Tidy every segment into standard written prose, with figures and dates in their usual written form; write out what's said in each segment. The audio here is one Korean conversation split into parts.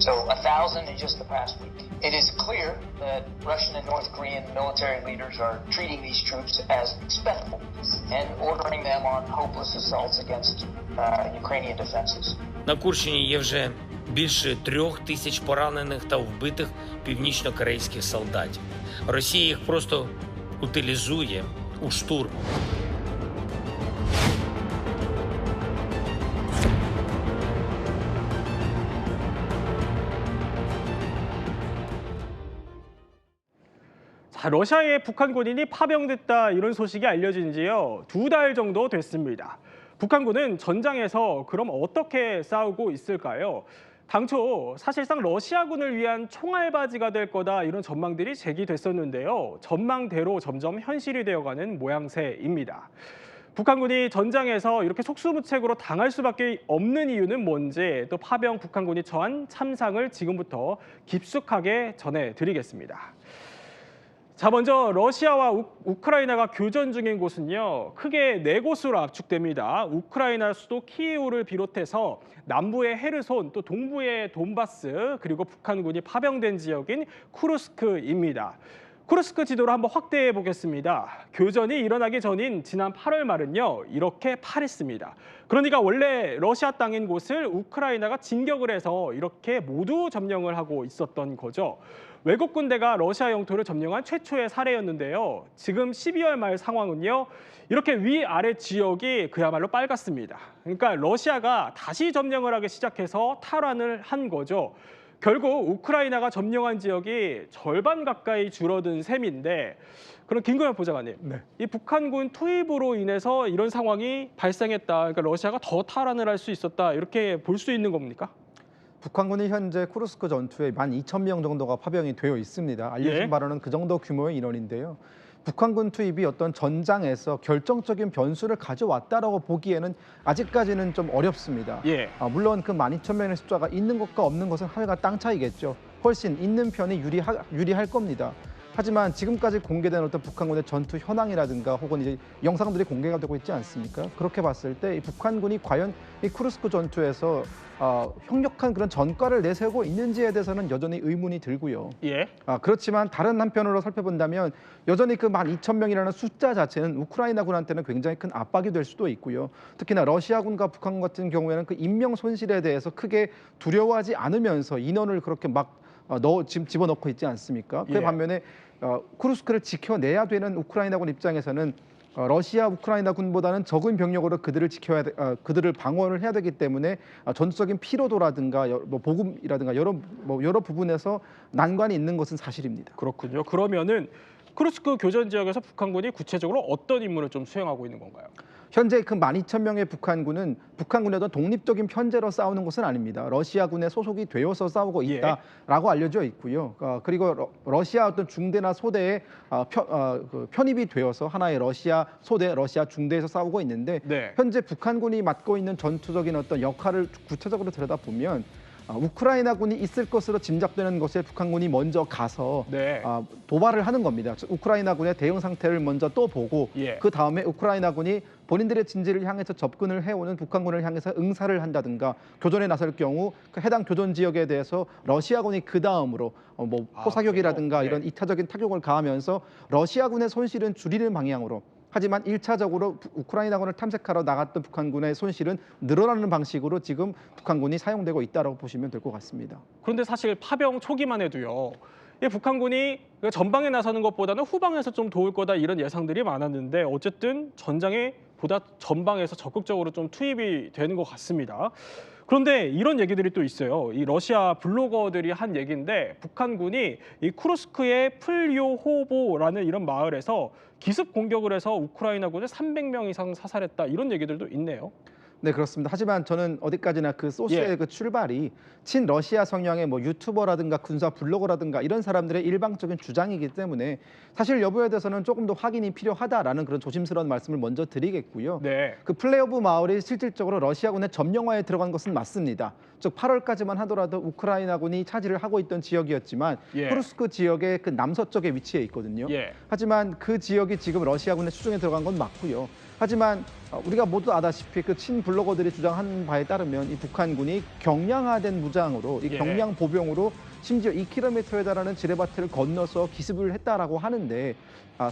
So 1,000 in just the past week. It is clear that Russian and North Korean military leaders are treating these troops as expendable and ordering them on hopeless assaults against Ukrainian defenses. На Курщині є вже більше 3000 поранених та вбитих північно-корейських солдатів. Росія їх просто утилізує у штурм. 자, 러시아에 북한군인이 파병됐다 이런 소식이 알려진 지요 2달 정도 됐습니다. 북한군은 전장에서 그럼 어떻게 싸우고 있을까요? 당초 사실상 러시아군을 위한 총알바지가 될 거다 이런 전망들이 제기됐었는데요. 전망대로 점점 현실이 되어가는 모양새입니다. 북한군이 전장에서 이렇게 속수무책으로 당할 수밖에 없는 이유는 뭔지 또 파병 북한군이 처한 참상을 지금부터 깊숙하게 전해드리겠습니다. 자, 먼저 러시아와 우크라이나가 교전 중인 곳은요, 크게 4곳으로 압축됩니다. 우크라이나 수도 키이우를 비롯해서 남부의 헤르손, 또 동부의 돈바스, 그리고 북한군이 파병된 지역인 쿠르스크입니다. 쿠르스크 지도를 한번 확대해 보겠습니다. 교전이 일어나기 전인 지난 8월 말은요, 이렇게 파랬습니다. 그러니까 원래 러시아 땅인 곳을 우크라이나가 진격을 해서 이렇게 모두 점령을 하고 있었던 거죠. 외국 군대가 러시아 영토를 점령한 최초의 사례였는데요. 지금 12월 말 상황은요, 이렇게 위아래 지역이 그야말로 빨갛습니다. 그러니까 러시아가 다시 점령을 하기 시작해서 탈환을 한 거죠. 결국 우크라이나가 점령한 지역이 절반 가까이 줄어든 셈인데, 그럼 김금현 보좌관님, 이 북한군 투입으로 인해서 이런 상황이 발생했다. 그러니까 러시아가 더 탈환을 할 수 있었다. 이렇게 볼 수 있는 겁니까? 북한군이 현재 쿠르스크 전투에 12,000명 정도가 파병이 되어 있습니다. 알려진 바로는 그 정도 규모의 인원인데요. 북한군 투입이 어떤 전장에서 결정적인 변수를 가져왔다라고 보기에는 아직까지는 좀 어렵습니다. 물론 그 12,000명의 숫자가 있는 것과 없는 것은 하늘과 땅 차이겠죠. 훨씬 있는 편이 유리할 겁니다. 하지만 지금까지 공개된 어떤 북한군의 전투 현황이라든가 혹은 이제 영상들이 공개가 되고 있지 않습니까? 그렇게 봤을 때 이 북한군이 과연 이 쿠르스크 전투에서 혁력한 그런 전과를 내세우고 있는지에 대해서는 여전히 의문이 들고요. 그렇지만 다른 한편으로 살펴본다면 여전히 그 12,000명이라는 숫자 자체는 우크라이나군한테는 굉장히 큰 압박이 될 수도 있고요. 특히나 러시아군과 북한 같은 경우에는 그 인명 손실에 대해서 크게 두려워하지 않으면서 인원을 그렇게 막 집어넣고 있지 않습니까? 그 반면에 쿠르스크를 지켜내야 되는 우크라이나군 입장에서는 러시아 우크라이나군보다는 적은 병력으로 그들을 방어를 해야 되기 때문에 전투적인 피로도라든가 보급이라든가 여러 부분에서 난관이 있는 것은 사실입니다. 그렇군요. 그러면은 쿠르스크 교전 지역에서 북한군이 구체적으로 어떤 임무를 좀 수행하고 있는 건가요? 현재 그 12,000명의 북한군은 북한군의 어떤 독립적인 편제로 싸우는 것은 아닙니다. 러시아군에 소속이 되어서 싸우고 있다라고 알려져 있고요. 그리고 러시아 어떤 중대나 소대에 편입이 되어서 하나의 러시아 소대, 러시아 중대에서 싸우고 있는데 현재 북한군이 맡고 있는 전투적인 어떤 역할을 구체적으로 들여다보면 우크라이나군이 있을 것으로 짐작되는 곳에 북한군이 먼저 가서 도발을 하는 겁니다. 우크라이나군의 대응 상태를 먼저 또 보고 그 다음에 우크라이나군이 본인들의 진지를 향해서 접근을 해오는 북한군을 향해서 응사를 한다든가 교전에 나설 경우 그 해당 교전 지역에 대해서 러시아군이 그 다음으로 포사격이라든가 이런 이타적인 타격을 가하면서 러시아군의 손실은 줄이는 방향으로, 하지만 1차적으로 우크라이나군을 탐색하러 나갔던 북한군의 손실은 늘어나는 방식으로 지금 북한군이 사용되고 있다고 보시면 될 것 같습니다. 그런데 사실 파병 초기만 해도요, 이 북한군이 전방에 나서는 것보다는 후방에서 좀 도울 거다 이런 예상들이 많았는데 어쨌든 전장에 보다 전방에서 적극적으로 좀 투입이 되는 것 같습니다. 그런데 이런 얘기들이 또 있어요. 이 러시아 블로거들이 한 얘기인데 북한군이 이 쿠르스크의 플요호보라는 이런 마을에서 기습 공격을 해서 우크라이나군을 300명 이상 사살했다 이런 얘기들도 있네요. 네, 그렇습니다. 하지만 저는 어디까지나 그 소스의 그 출발이 친러시아 성향의 유튜버라든가 군사 블로거라든가 이런 사람들의 일방적인 주장이기 때문에 사실 여부에 대해서는 조금 더 확인이 필요하다라는 그런 조심스러운 말씀을 먼저 드리겠고요. 그 플레오브 마을이 실질적으로 러시아군의 점령화에 들어간 것은 맞습니다. 즉 8월까지만 하더라도 우크라이나군이 차지를 하고 있던 지역이었지만 쿠르스크 지역의 그 남서쪽에 위치해 있거든요. 하지만 그 지역이 지금 러시아군의 수중에 들어간 건 맞고요. 하지만 우리가 모두 아다시피 그 친블로거들이 주장한 바에 따르면 이 북한군이 경량화된 무장으로 이 예. 경량 보병으로 심지어 2km에 달하는 지뢰밭을 건너서 기습을 했다라고 하는데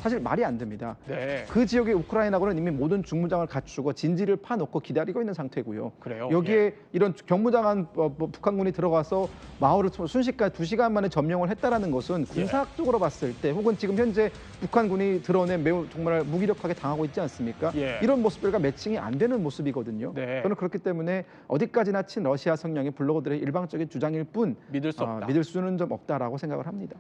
사실 말이 안 됩니다. 네. 그 지역의 우크라이나군은 이미 모든 중무장을 갖추고 진지를 파놓고 기다리고 있는 상태고요. 그래요? 여기에 예. 이런 경무장한 북한군이 들어가서 마을을 순식간에 2시간 만에 점령을 했다라는 것은 군사학적으로 봤을 때 혹은 지금 현재 북한군이 드러낸 매우 정말 무기력하게 당하고 있지 않습니까? 예. 이런 모습들과 매칭이 안 되는 모습이거든요. 네. 저는 그렇기 때문에 어디까지나 친러시아 성향의 블로거들의 일방적인 주장일 뿐 믿을 수 없다. 믿을 수는 좀 없다라고 생각을 합니다.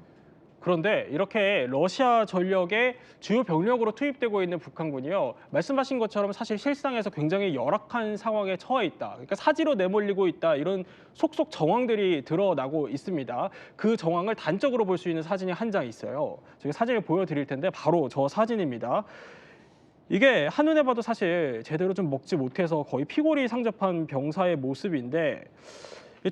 그런데 이렇게 러시아 전력의 주요 병력으로 투입되고 있는 북한군이요. 말씀하신 것처럼 사실 실상에서 굉장히 열악한 상황에 처해 있다. 그러니까 사지로 내몰리고 있다. 이런 속속 정황들이 드러나고 있습니다. 그 정황을 단적으로 볼 수 있는 사진이 한 장 있어요. 제가 사진을 보여드릴 텐데 바로 저 사진입니다. 이게 한눈에 봐도 사실 제대로 좀 먹지 못해서 거의 피골이 상접한 병사의 모습인데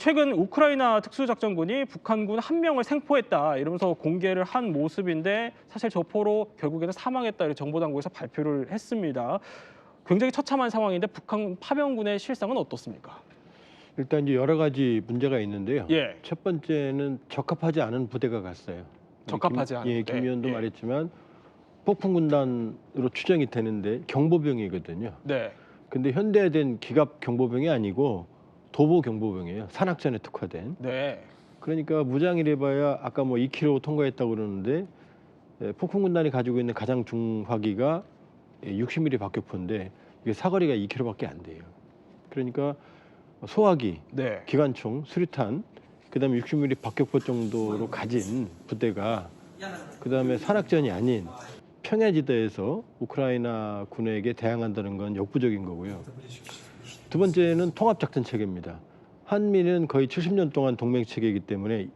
최근 우크라이나 특수작전군이 북한군 1명을 생포했다 이러면서 공개를 한 모습인데 사실 저 포로 결국에는 사망했다 이렇게 정보당국에서 발표를 했습니다. 굉장히 처참한 상황인데 북한 파병군의 실상은 어떻습니까? 일단 이제 여러 가지 문제가 있는데요. 예. 첫 번째는 적합하지 않은 부대가 갔어요. 적합하지 않은 부대. 김 의원도 예. 말했지만 폭풍군단으로 추정이 되는데 경보병이거든요. 네. 근데 현대화된 기갑 경보병이 아니고 도보 경보병이에요. 산악전에 특화된. 네. 그러니까 무장이래봐야 아까 뭐 2km 통과했다고 그러는데 폭풍군단이 가지고 있는 가장 중화기가 60mm 박격포인데 이게 사거리가 2km밖에 안 돼요. 그러니까 소화기, 네. 기관총, 수류탄, 그다음에 60mm 박격포 정도로 가진 부대가 그다음에 산악전이 아닌 평야지대에서 우크라이나 군에게 대항한다는 건 역부족인 거고요. 두 번째는 통합작전 체계입니다. 한미는 거의 70년 동안 동맹 체계이기 때문에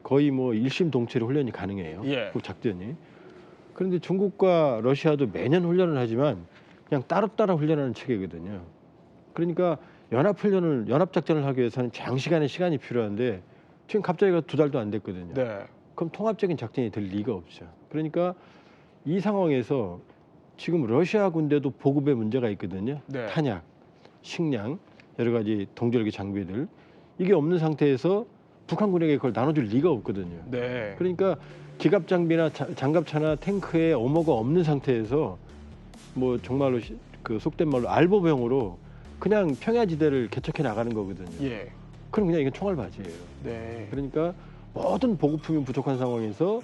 거의 뭐 일심동체로 훈련이 가능해요. 예. 그 작전이. 그런데 중국과 러시아도 매년 훈련을 하지만 그냥 따로따로 훈련하는 체계거든요. 그러니까 연합작전을 하기 위해서는 장시간의 시간이 필요한데 지금 갑자기 2달도 안 됐거든요. 네. 그럼 통합적인 작전이 될 리가 없죠. 그러니까 이 상황에서 지금 러시아 군대도 보급에 문제가 있거든요. 네. 탄약, 식량, 여러 가지 동절기 장비들. 이게 없는 상태에서 북한군에게 그걸 나눠줄 리가 없거든요. 네. 그러니까 기갑 장비나 장갑차나 탱크에 어머가 없는 상태에서 뭐 정말로 그 속된 말로 알보병으로 그냥 평야지대를 개척해 나가는 거거든요. 예. 그럼 그냥 이게 총알바지예요. 네. 그러니까 모든 보급품이 부족한 상황에서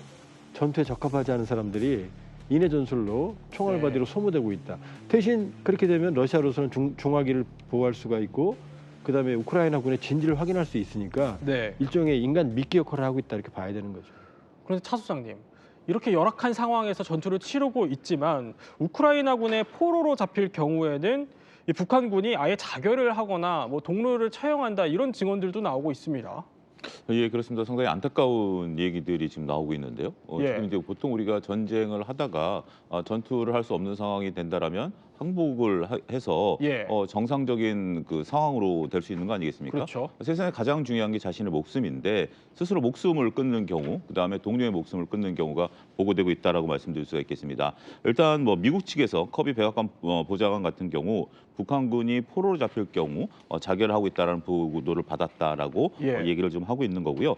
전투에 적합하지 않은 사람들이 인해 전술로 총알바디로 소모되고 있다. 대신 그렇게 되면 러시아로서는 중화기를 보호할 수가 있고 그다음에 우크라이나군의 진지를 확인할 수 있으니까 네. 일종의 인간 미끼 역할을 하고 있다 이렇게 봐야 되는 거죠. 그런데 차 수장님, 이렇게 열악한 상황에서 전투를 치르고 있지만 우크라이나군의 포로로 잡힐 경우에는 이 북한군이 아예 자결을 하거나 뭐 동료를 처형한다 이런 증언들도 나오고 있습니다. 예, 그렇습니다. 상당히 안타까운 얘기들이 지금 나오고 있는데요. 예. 지금 이제 보통 우리가 전쟁을 하다가 전투를 할 수 없는 상황이 된다라면 항복을 해서 예. 정상적인 그 상황으로 될 수 있는 거 아니겠습니까? 그렇죠. 세상에 가장 중요한 게 자신의 목숨인데 스스로 목숨을 끊는 경우, 그다음에 동료의 목숨을 끊는 경우가 보고되고 있다라고 말씀드릴 수가 있겠습니다. 일단 뭐 미국 측에서 커비 백악관 보좌관 같은 경우 북한군이 포로로 잡힐 경우 자결하고 있다라는 보고를 받았다라고 예. 얘기를 좀 하고 있는 거고요.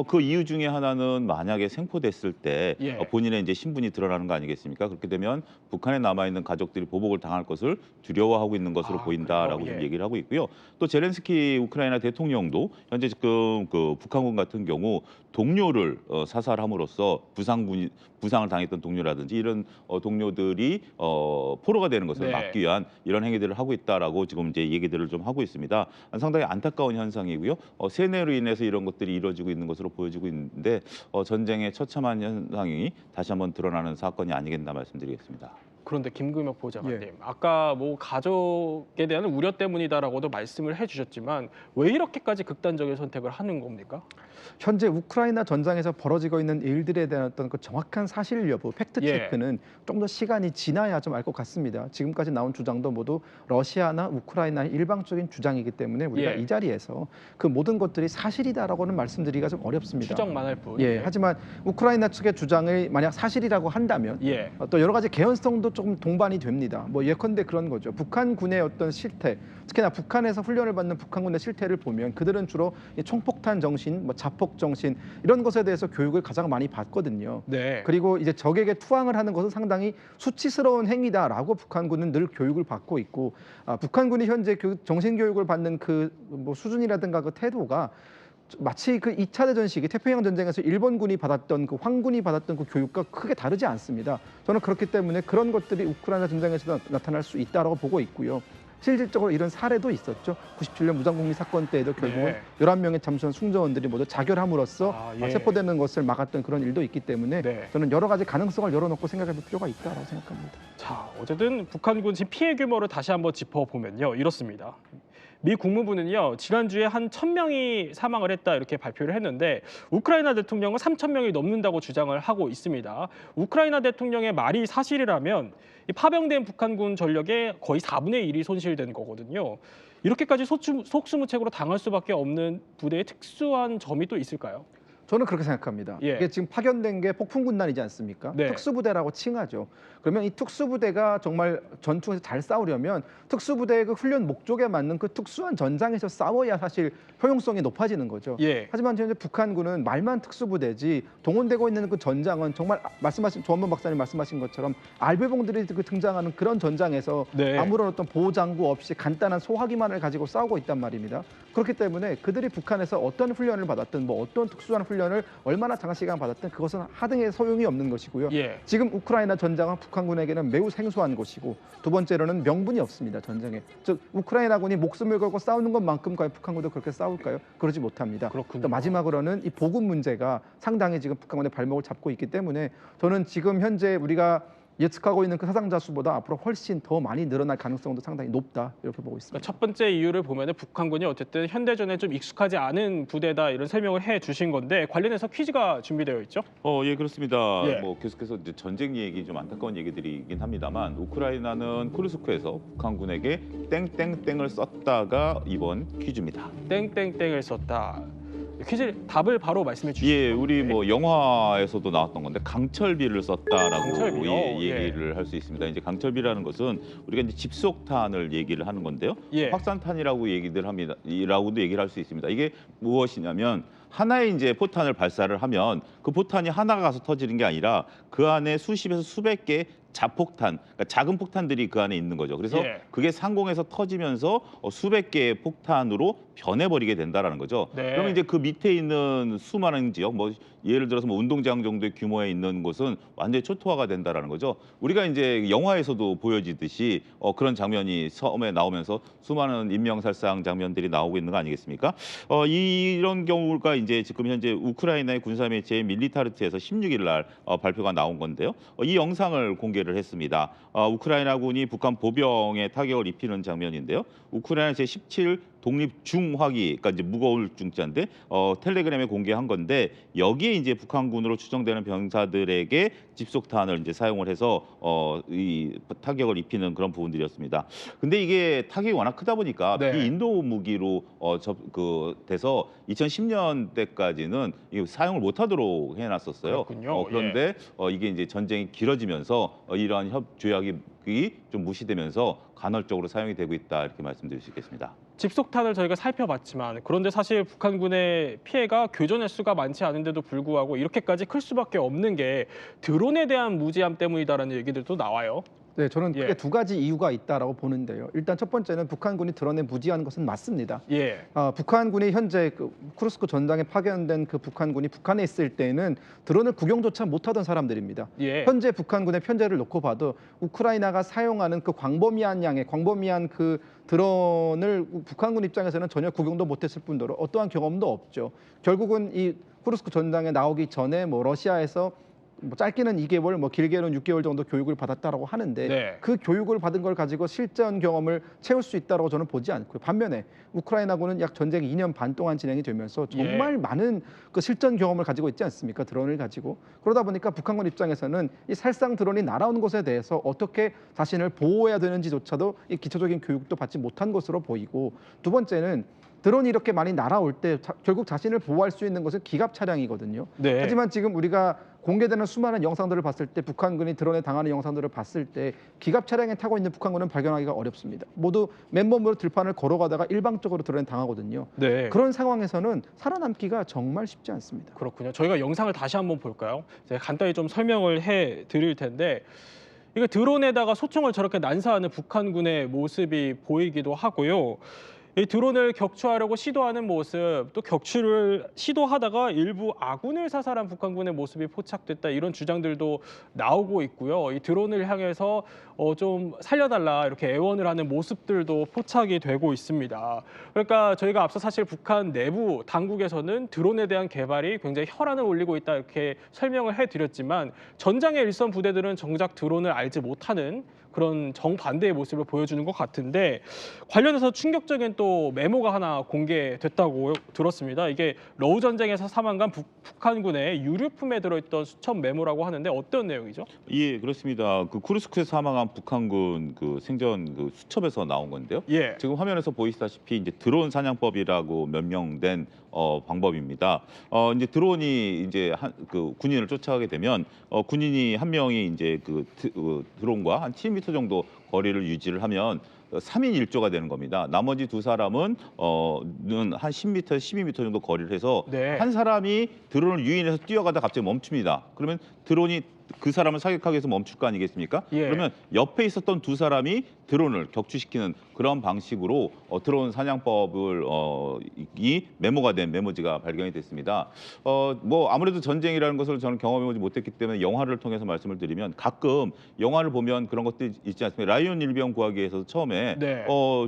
그 이유 중에 하나는 만약에 생포됐을 때 예. 본인의 이제 신분이 드러나는 거 아니겠습니까? 그렇게 되면 북한에 남아 있는 가족들이 보복을 당할 것을 두려워하고 있는 것으로 보인다라고 그래요? 좀 예. 얘기를 하고 있고요. 또 제렌스키 우크라이나 대통령도 현재 지금 그 북한군 같은 경우 동료를 사살함으로써 부상을 당했던 동료라든지 이런 동료들이 포로가 되는 것을 네. 막기 위한 이런 행위들을 하고 있다라고 지금 이제 얘기들을 좀 하고 있습니다. 상당히 안타까운 현상이고요. 세뇌로 인해서 이런 것들이 이루어지고 있는 것으로 보여지고 있는데 전쟁의 처참한 현상이 다시 한번 드러나는 사건이 아니겠나 말씀드리겠습니다. 그런데 김금혁 보좌관님, 예. 아까 뭐 가족에 대한 우려 때문이다라고도 말씀을 해주셨지만 왜 이렇게까지 극단적인 선택을 하는 겁니까? 현재 우크라이나 전장에서 벌어지고 있는 일들에 대한 어떤 그 정확한 사실 여부, 팩트 예. 체크는 좀 더 시간이 지나야 좀 알 것 같습니다. 지금까지 나온 주장도 모두 러시아나 우크라이나의 일방적인 주장이기 때문에 우리가 예. 이 자리에서 그 모든 것들이 사실이다라고는 말씀드리기가 좀 어렵습니다. 추정만 할 뿐. 예, 하지만 우크라이나 측의 주장을 만약 사실이라고 한다면 예. 또 여러 가지 개연성도 조금 동반이 됩니다. 뭐 예컨대 그런 거죠. 북한군의 어떤 실태, 특히나 북한에서 훈련을 받는 북한군의 실태를 보면 그들은 주로 이 총폭탄 정신, 뭐 자폭 정신 이런 것에 대해서 교육을 가장 많이 받거든요. 네. 그리고 이제 적에게 투항을 하는 것은 상당히 수치스러운 행위다라고 북한군은 늘 교육을 받고 있고, 북한군이 현재 그 정신 교육을 받는 그 뭐 수준이라든가 그 태도가 마치 그 2차 대전 시기 태평양 전쟁에서 일본군이 받았던 그 황군이 받았던 그 교육과 크게 다르지 않습니다. 저는 그렇기 때문에 그런 것들이 우크라이나 전쟁에서도 나타날 수 있다라고 보고 있고요. 실질적으로 이런 사례도 있었죠. 97년 무장공리 사건 때에도 결국은 11명의 잠수선 승조원들이 모두 자결함으로써 체포되는 것을 막았던 그런 일도 있기 때문에 저는 여러 가지 가능성을 열어놓고 생각해볼 필요가 있다고 생각합니다. 자, 어쨌든 북한군 지금 피해 규모를 다시 한번 짚어보면요. 이렇습니다. 미 국무부는요, 지난주에 한 1,000명이 사망을 했다 이렇게 발표를 했는데 우크라이나 대통령은 3,000명이 넘는다고 주장을 하고 있습니다. 우크라이나 대통령의 말이 사실이라면 이 파병된 북한군 전력의 거의 4분의 1이 손실된 거거든요. 이렇게까지 속수무책으로 당할 수밖에 없는 부대의 특수한 점이 또 있을까요? 저는 그렇게 생각합니다. 이게 지금 파견된 게 폭풍군단이지 않습니까? 특수부대라고 칭하죠. 그러면 이 특수부대가 정말 전투에서 잘 싸우려면 특수부대의 그 훈련 목적에 맞는 그 특수한 전장에서 싸워야 사실 효용성이 높아지는 거죠. 하지만 현재 북한군은 말만 특수부대지 동원되고 있는 그 전장은 정말 말씀하신 조한범 박사님 말씀하신 것처럼 알베봉들이 그 등장하는 그런 전장에서 아무런 어떤 보호장구 없이 간단한 소화기만을 가지고 싸우고 있단 말입니다. 그렇기 때문에 그들이 북한에서 어떤 훈련을 받았든 뭐 어떤 특수한 훈련을 얼마나 장시간 받았든 그것은 하등의 소용이 없는 것이고요. 지금 우크라이나 전장은 북한군에게는 매우 생소한 것이고, 두 번째로는 명분이 없습니다. 전쟁에. 즉 우크라이나군이 목숨을 걸고 싸우는 것만큼 과연 북한군도 그렇게 싸울까요? 그러지 못합니다. 또 마지막으로는 이 보급 문제가 상당히 지금 북한군의 발목을 잡고 있기 때문에 저는 지금 현재 우리가 예측하고 있는 그 사상자 수보다 앞으로 훨씬 더 많이 늘어날 가능성도 상당히 높다 이렇게 보고 있습니다. 첫 번째 이유를 보면 북한군이 어쨌든 현대전에 좀 익숙하지 않은 부대다 이런 설명을 해주신 건데 관련해서 퀴즈가 준비되어 있죠? 예, 그렇습니다. 뭐 계속해서 이제 전쟁 얘기 좀 안타까운 얘기들이긴 합니다만 우크라이나는 쿠르스크에서 북한군에게 땡땡땡을 썼다가 이번 퀴즈입니다. 땡땡땡을 썼다. 퀴즈 답을 바로 말씀해 주시죠. 우리 뭐 영화에서도 나왔던 건데 강철비를 썼다라고 얘기를 할 수 있습니다. 이제 강철비라는 것은 우리가 이제 집속탄을 얘기를 하는 건데요. 확산탄이라고 얘기들 합니다. 이라고도 얘기를 할 수 있습니다. 이게 무엇이냐면 하나의 이제 포탄을 발사를 하면 그 포탄이 하나가 가서 터지는 게 아니라 그 안에 수십에서 수백 개의 자폭탄, 그러니까 작은 폭탄들이 그 안에 있는 거죠. 그래서 그게 상공에서 터지면서 수백 개의 폭탄으로 변해버리게 된다라는 거죠. 그러면 이제 그 밑에 있는 수많은 지역, 뭐 예를 들어서 뭐 운동장 정도의 규모에 있는 곳은 완전히 초토화가 된다라는 거죠. 우리가 이제 영화에서도 보여지듯이 그런 장면이 처음에 나오면서 수많은 인명살상 장면들이 나오고 있는 거 아니겠습니까? 이런 경우가 이제 지금 현재 우크라이나의 군사매체 밀리타르트에서 16일 날 발표가 나온 건데요. 이 영상을 공개를 했습니다. 우크라이나군이 북한 보병에 타격을 입히는 장면인데요. 우크라이나 제17 독립중화기, 그러니까 이제 무거울 중자인데 텔레그램에 공개한 건데 여기에 이제 북한군으로 추정되는 병사들에게 집속탄을 이제 사용을 해서 이 타격을 입히는 그런 부분들이었습니다. 근데 이게 타격이 워낙 크다 보니까 비인도 무기로 돼서 2010년대까지는 사용을 못하도록 해놨었어요. 그런데 이게 이제 전쟁이 길어지면서 이러한 조약이 좀 무시되면서 간헐적으로 사용이 되고 있다 이렇게 말씀드릴 수 있겠습니다. 집속탄을 저희가 살펴봤지만 그런데 사실 북한군의 피해가 교전 횟수가 많지 않은데도 불구하고 이렇게까지 클 수밖에 없는 게 드론에 대한 무지함 때문이다라는 얘기들도 나와요. 네, 저는 크게 두 가지 이유가 있다라고 보는데요. 일단 첫 번째는 북한군이 드론에 무지한 것은 맞습니다. 북한군이 현재 그 쿠르스크 전장에 파견된 그 북한군이 북한에 있을 때는 드론을 구경조차 못하던 사람들입니다. 현재 북한군의 편제를 놓고 봐도 우크라이나가 사용하는 그 광범위한 그 드론을 북한군 입장에서는 전혀 구경도 못했을 뿐더러 어떠한 경험도 없죠. 결국은 이 쿠르스크 전장에 나오기 전에 뭐 러시아에서 뭐 짧게는 2개월, 뭐 길게는 6개월 정도 교육을 받았다라고 하는데 그 교육을 받은 걸 가지고 실전 경험을 채울 수 있다라고 저는 보지 않고요. 반면에 우크라이나군은 약 전쟁 2년 반 동안 진행이 되면서 정말 많은 그 실전 경험을 가지고 있지 않습니까? 드론을 가지고. 그러다 보니까 북한군 입장에서는 이 살상 드론이 날아오는 것에 대해서 어떻게 자신을 보호해야 되는지조차도 이 기초적인 교육도 받지 못한 것으로 보이고, 두 번째는 드론이 이렇게 많이 날아올 때 결국 자신을 보호할 수 있는 것은 기갑 차량이거든요. 네. 하지만 지금 우리가 공개되는 수많은 영상들을 봤을 때 북한군이 드론에 당하는 영상들을 봤을 때 기갑 차량에 타고 있는 북한군은 발견하기가 어렵습니다. 모두 맨몸으로 들판을 걸어가다가 일방적으로 드론에 당하거든요. 네. 그런 상황에서는 살아남기가 정말 쉽지 않습니다. 그렇군요. 저희가 영상을 다시 한번 볼까요? 제가 간단히 좀 설명을 해 드릴 텐데 이게 드론에다가 소총을 저렇게 난사하는 북한군의 모습이 보이기도 하고요. 이 드론을 격추하려고 시도하는 모습, 또 격추를 시도하다가 일부 아군을 사살한 북한군의 모습이 포착됐다 이런 주장들도 나오고 있고요. 이 드론을 향해서 좀 살려달라 이렇게 애원을 하는 모습들도 포착이 되고 있습니다. 그러니까 저희가 앞서 사실 북한 내부 당국에서는 드론에 대한 개발이 굉장히 혈안을 올리고 있다 이렇게 설명을 해드렸지만 전장의 일선 부대들은 정작 드론을 알지 못하는 그런 정반대의 모습을 보여주는 것 같은데 관련해서 충격적인 또 메모가 하나 공개됐다고 들었습니다. 이게 러우 전쟁에서 사망한 북한군의 유류품에 들어있던 수첩 메모라고 하는데 어떤 내용이죠? 예, 그렇습니다. 그 쿠르스크에서 사망한 북한군 그 생전 그 수첩에서 나온 건데요. 예. 지금 화면에서 보이시다시피 이제 드론 사냥법이라고 명명된 방법입니다. 이제 드론이 이제 그 군인을 쫓아가게 되면 군인이 한 명이 이제 그 드론과 한 7m 정도 거리를 유지를 하면 3인 1조가 되는 겁니다. 나머지 두 사람은 한 10m, 12m 정도 거리를 해서 네. 한 사람이 드론을 유인해서 뛰어가다 갑자기 멈춥니다. 그러면 드론이 그 사람을 사격하기 위해서 멈출 거 아니겠습니까? 예. 그러면 옆에 있었던 두 사람이 드론을 격추시키는 그런 방식으로 드론 사냥법을 이 메모가 된 메모지가 발견이 됐습니다. 뭐 아무래도 전쟁이라는 것을 저는 경험해보지 못했기 때문에 영화를 통해서 말씀을 드리면 가끔 영화를 보면 그런 것들이 있지 않습니까? 라이온 일병 구하기에서 처음에 네.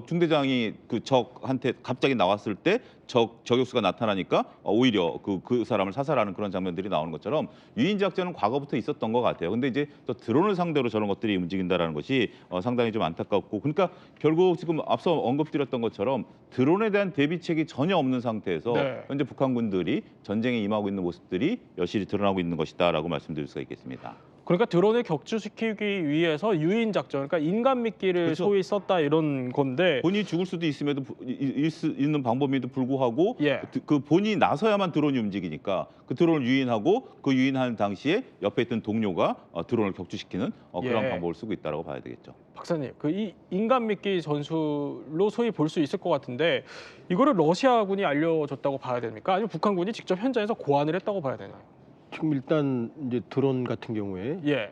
중대장이 그 적한테 갑자기 나왔을 때 저격수가 나타나니까 오히려 그 사람을 사살하는 그런 장면들이 나오는 것처럼 유인 작전은 과거부터 있었던 것 같아요. 근데 이제 또 드론을 상대로 저런 것들이 움직인다라는 것이 상당히 좀 안타깝고, 그러니까 결국 지금 앞서 언급드렸던 것처럼 드론에 대한 대비책이 전혀 없는 상태에서 네. 현재 북한군들이 전쟁에 임하고 있는 모습들이 여실히 드러나고 있는 것이다라고 말씀드릴 수가 있겠습니다. 그러니까 드론을 격추시키기 위해서 유인 작전, 그러니까 인간 미끼를 그렇죠. 소위 썼다 이런 건데 본인이 죽을 수도 있는 방법임에도 불구하고 예. 그 본인이 나서야만 드론이 움직이니까 그 드론을 유인하고 그 유인하는 당시에 옆에 있던 동료가 드론을 격추시키는 그런 예. 방법을 쓰고 있다고 봐야 되겠죠. 박사님, 이 인간 미끼 전술로 소위 볼 수 있을 것 같은데 이거를 러시아군이 알려줬다고 봐야 됩니까? 아니면 북한군이 직접 현장에서 고안을 했다고 봐야 되나요? 지금 일단 이제 드론 같은 경우에 예.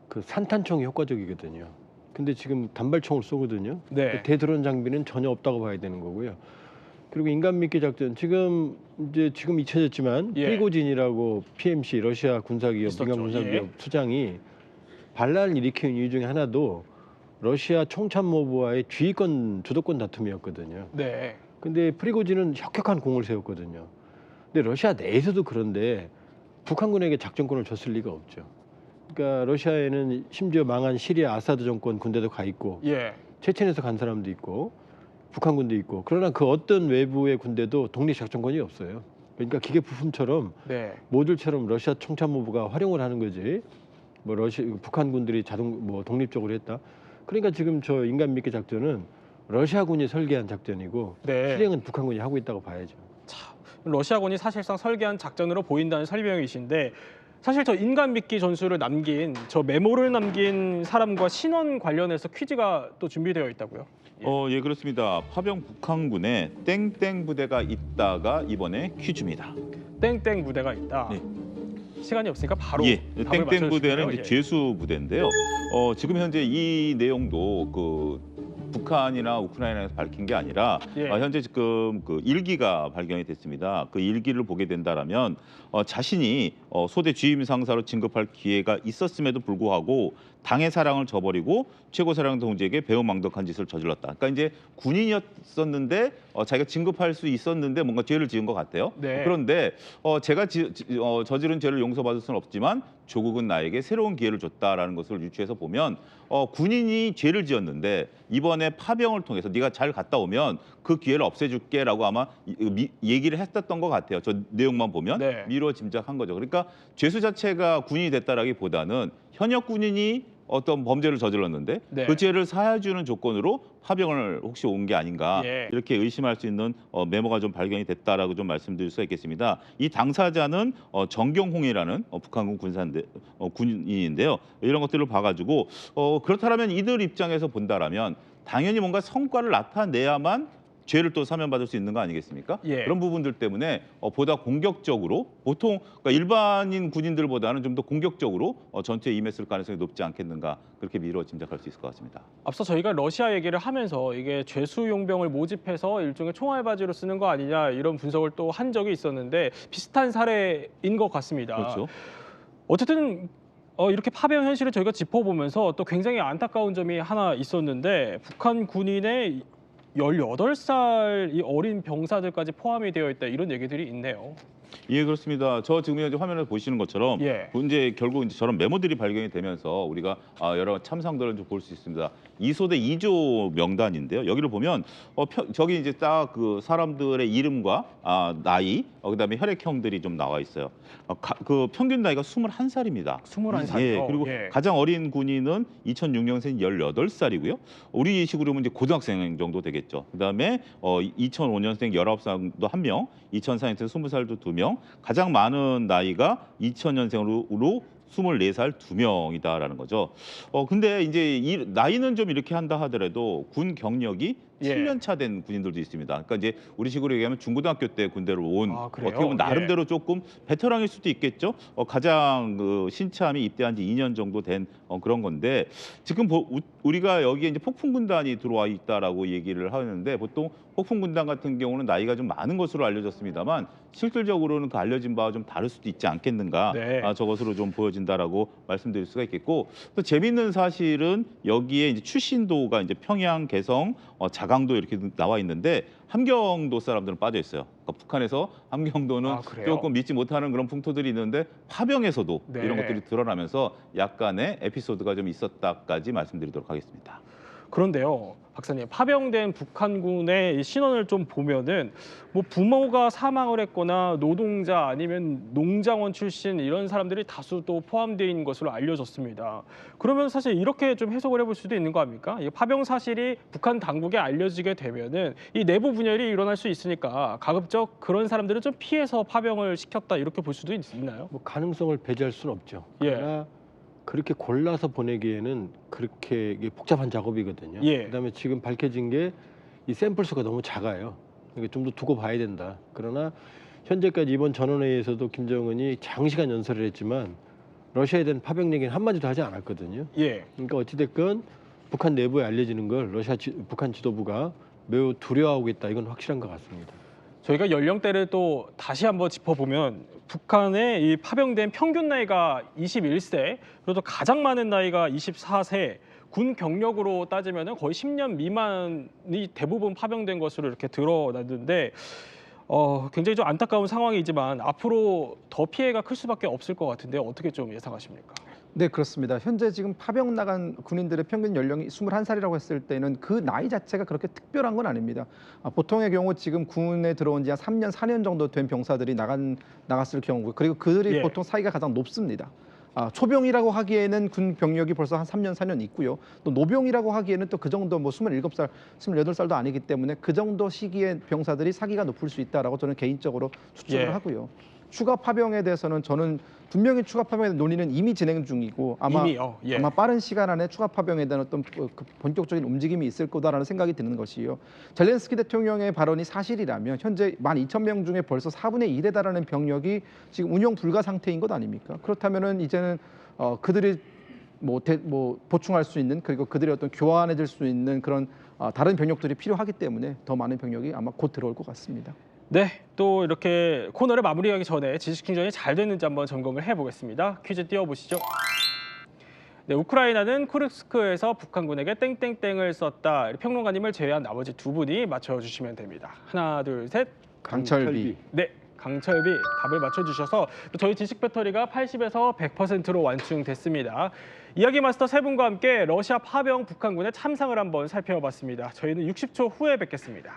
그 산탄총이 효과적이거든요. 근데 지금 단발총을 쏘거든요. 네. 대드론 장비는 전혀 없다고 봐야 되는 거고요. 그리고 인간 미끼 작전 지금 잊혀졌지만 예. 프리고진이라고 PMC 러시아 군사기업 있었죠. 민간 군사기업 예. 수장이 반란을 일으킨 이유 중에 하나도 러시아 총참모부와의 주도권 다툼이었거든요. 네. 근데 프리고진은 혁혁한 공을 세웠거든요. 근데 러시아 내에서도 그런데 북한군에게 작전권을 줬을 리가 없죠. 그러니까 러시아에는 심지어 망한 시리아 아사드 정권 군대도 가 있고 예. 체첸에서 간 사람도 있고 북한군도 있고, 그러나 그 어떤 외부의 군대도 독립 작전권이 없어요. 그러니까 기계 부품처럼 네. 모듈처럼 러시아 총참모부가 활용을 하는 거지. 뭐 북한군들이 독립적으로 했다. 그러니까 지금 저 인간 미끼 작전은 러시아군이 설계한 작전이고 네. 실행은 북한군이 하고 있다고 봐야죠. 러시아군이 사실상 설계한 작전으로 보인다는 설명이신데 사실 저 인간 미끼 전술을 남긴 저 메모를 남긴 사람과 신원 관련해서 퀴즈가 또 준비되어 있다고요? 예, 그렇습니다. 파병 북한군에 땡땡 부대가 있다가 이번에 퀴즈입니다. 땡땡 부대가 있다. 네. 시간이 없으니까 바로 예, 답을 땡땡 맞춰주시고요. 부대는 이제 예. 죄수 부대인데요. 지금 현재 이 내용도 그 북한이나 우크라이나에서 밝힌 게 아니라 예. 현재 지금 그 일기가 발견이 됐습니다. 그 일기를 보게 된다라면 자신이 소대 주임 상사로 진급할 기회가 있었음에도 불구하고 당의 사랑을 저버리고 최고 사령 동지에게 배은망덕한 짓을 저질렀다. 그러니까 이제 군인이었었는데 자기가 진급할 수 있었는데 뭔가 죄를 지은 것 같아요. 네. 그런데 제가 저지른 죄를 용서받을 수는 없지만 조국은 나에게 새로운 기회를 줬다라는 것을 유추해서 보면 군인이 죄를 지었는데 이번에 파병을 통해서 네가 잘 갔다 오면 그 기회를 없애줄게라고 아마 얘기를 했었던 것 같아요. 저 내용만 보면 네. 미루어 짐작한 거죠. 그러니까 죄수 자체가 군인이 됐다라기보다는 현역 군인이 어떤 범죄를 저질렀는데 네. 그 죄를 사해주는 조건으로 파병을 혹시 온 게 아닌가 예. 이렇게 의심할 수 있는 메모가 좀 발견이 됐다라고 좀 말씀드릴 수가 있겠습니다. 이 당사자는 정경홍이라는 북한군 군인인데요. 이런 것들을 봐가지고 그렇다면 이들 입장에서 본다라면 당연히 뭔가 성과를 나타내야만 죄를 또 사면받을 수 있는 거 아니겠습니까? 예. 그런 부분들 때문에 보다 공격적으로 보통 그러니까 일반인 군인들보다는 좀 더 공격적으로 전투에 임했을 가능성이 높지 않겠는가 그렇게 미뤄 짐작할 수 있을 것 같습니다. 앞서 저희가 러시아 얘기를 하면서 이게 죄수용병을 모집해서 일종의 총알바지로 쓰는 거 아니냐 이런 분석을 또 한 적이 있었는데 비슷한 사례인 것 같습니다. 그렇죠. 어쨌든 이렇게 파병 현실을 저희가 짚어보면서 또 굉장히 안타까운 점이 하나 있었는데 북한 군인의 18살 이 어린 병사들까지 포함이 되어 있다 이런 얘기들이 있네요. 예, 그렇습니다. 저 지금 현재 화면을 보시는 것처럼 예. 이제 결국 이제 저런 메모들이 발견이 되면서 우리가 여러 참상들을 좀 볼 수 있습니다. 2소대 2조 명단인데요. 여기를 보면 저기 이제 딱 그 사람들의 이름과 나이, 그다음에 혈액형들이 좀 나와 있어요. 그 평균 나이가 21살입니다. 21살이요? 예, 그리고 예. 가장 어린 군인은 2006년생 18살이고요. 우리 식으로 보면 이제 고등학생 정도 되겠죠. 그다음에 2005년생 19살도 1명, 2004년생 20살도 2명, 가장 많은 나이가 2000년생으로 24살 2명이다라는 거죠. 근데 이제 이 나이는 좀 이렇게 한다 하더라도 군 경력이 예. 7년 차 된 군인들도 있습니다. 그러니까 이제 우리 식으로 얘기하면 중고등학교 때 군대를 온 그래요? 어떻게 보면 나름대로 조금 베테랑일 수도 있겠죠. 가장 신참이 입대한 지 2년 정도 된 그런 건데 지금 우리가 여기에 이제 폭풍군단이 들어와 있다라고 얘기를 하는데 보통 폭풍군단 같은 경우는 나이가 좀 많은 것으로 알려졌습니다만 실질적으로는 그 알려진 바와 좀 다를 수도 있지 않겠는가. 네. 저것으로 좀 보여진다라고 말씀드릴 수가 있겠고 또 재미있는 사실은 여기에 이제 출신도가 이제 평양, 개성, 자강도 이렇게 나와 있는데 함경도 사람들은 빠져 있어요. 그러니까 북한에서 함경도는 그래요? 조금 믿지 못하는 그런 풍토들이 있는데 파병에서도 네. 이런 것들이 드러나면서 약간의 에피소드가 좀 있었다까지 말씀드리도록 하겠습니다. 그런데요, 박사님, 파병된 북한군의 이 신원을 좀 보면은 뭐 부모가 사망을 했거나 노동자 아니면 농장원 출신 이런 사람들이 다수 또 포함되어 있는 것으로 알려졌습니다. 그러면 사실 이렇게 좀 해석을 해볼 수도 있는 거 아닙니까? 이 파병 사실이 북한 당국에 알려지게 되면은 이 내부 분열이 일어날 수 있으니까 가급적 그런 사람들을 좀 피해서 파병을 시켰다 이렇게 볼 수도 있나요? 뭐 가능성을 배제할 수는 없죠. 예. 그러나 그렇게 골라서 보내기에는 그렇게 이게 복잡한 작업이거든요. 예. 그다음에 지금 밝혀진 게 이 샘플 수가 너무 작아요. 그러니까 좀 더 두고 봐야 된다. 그러나 현재까지 이번 전원회의에서도 김정은이 장시간 연설을 했지만 러시아에 대한 파병 얘기는 한마디도 하지 않았거든요. 예. 그러니까 어찌됐건 북한 내부에 알려지는 걸 북한 지도부가 매우 두려워하고 있다. 이건 확실한 것 같습니다. 저희가 연령대를 또 다시 한번 짚어보면 북한의 이 파병된 평균 나이가 21세, 그리고 또 가장 많은 나이가 24세, 군 경력으로 따지면 거의 10년 미만이 대부분 파병된 것으로 이렇게 드러났는데 굉장히 좀 안타까운 상황이지만 앞으로 더 피해가 클 수밖에 없을 것 같은데 어떻게 좀 예상하십니까? 네, 그렇습니다. 현재 지금 파병 나간 군인들의 평균 연령이 21살이라고 했을 때는 그 나이 자체가 그렇게 특별한 건 아닙니다. 보통의 경우 지금 군에 들어온 지 한 3년, 4년 정도 된 병사들이 나갔을 경우고 그리고 그들이 예. 보통 사이가 가장 높습니다. 초병이라고 하기에는 군 병력이 벌써 한 3년, 4년 있고요. 또 노병이라고 하기에는 또 그 정도 뭐 27살, 28살도 아니기 때문에 그 정도 시기의 병사들이 사기가 높을 수 있다라고 저는 개인적으로 추측을 예. 하고요. 추가 파병에 대해서는 저는 분명히 추가 파병의 논의는 이미 진행 중이고 이미요? 예. 아마 빠른 시간 안에 추가 파병에 대한 어떤 그 본격적인 움직임이 있을 거다라는 생각이 드는 것이요. 젤렌스키 대통령의 발언이 사실이라면 현재 12,000명 중에 벌써 4분의 1에 달하는 병력이 지금 운영 불가 상태인 것 아닙니까? 그렇다면은 이제는 그들이 보충할 수 있는 그리고 그들이 어떤 교환해질 수 있는 그런 다른 병력들이 필요하기 때문에 더 많은 병력이 아마 곧 들어올 것 같습니다. 네, 또 이렇게 코너를 마무리하기 전에 지식킹전이 잘 됐는지 한번 점검을 해보겠습니다. 퀴즈 띄워보시죠. 네, 우크라이나는 쿠르스크에서 북한군에게 땡땡땡을 썼다. 평론가님을 제외한 나머지 두 분이 맞춰주시면 됩니다. 하나, 둘, 셋. 강철비. 네, 강철비 답을 맞춰주셔서 또 저희 지식 배터리가 80에서 100%로 완충됐습니다. 이야기 마스터 세 분과 함께 러시아 파병 북한군의 참상을 한번 살펴봤습니다. 저희는 60초 후에 뵙겠습니다.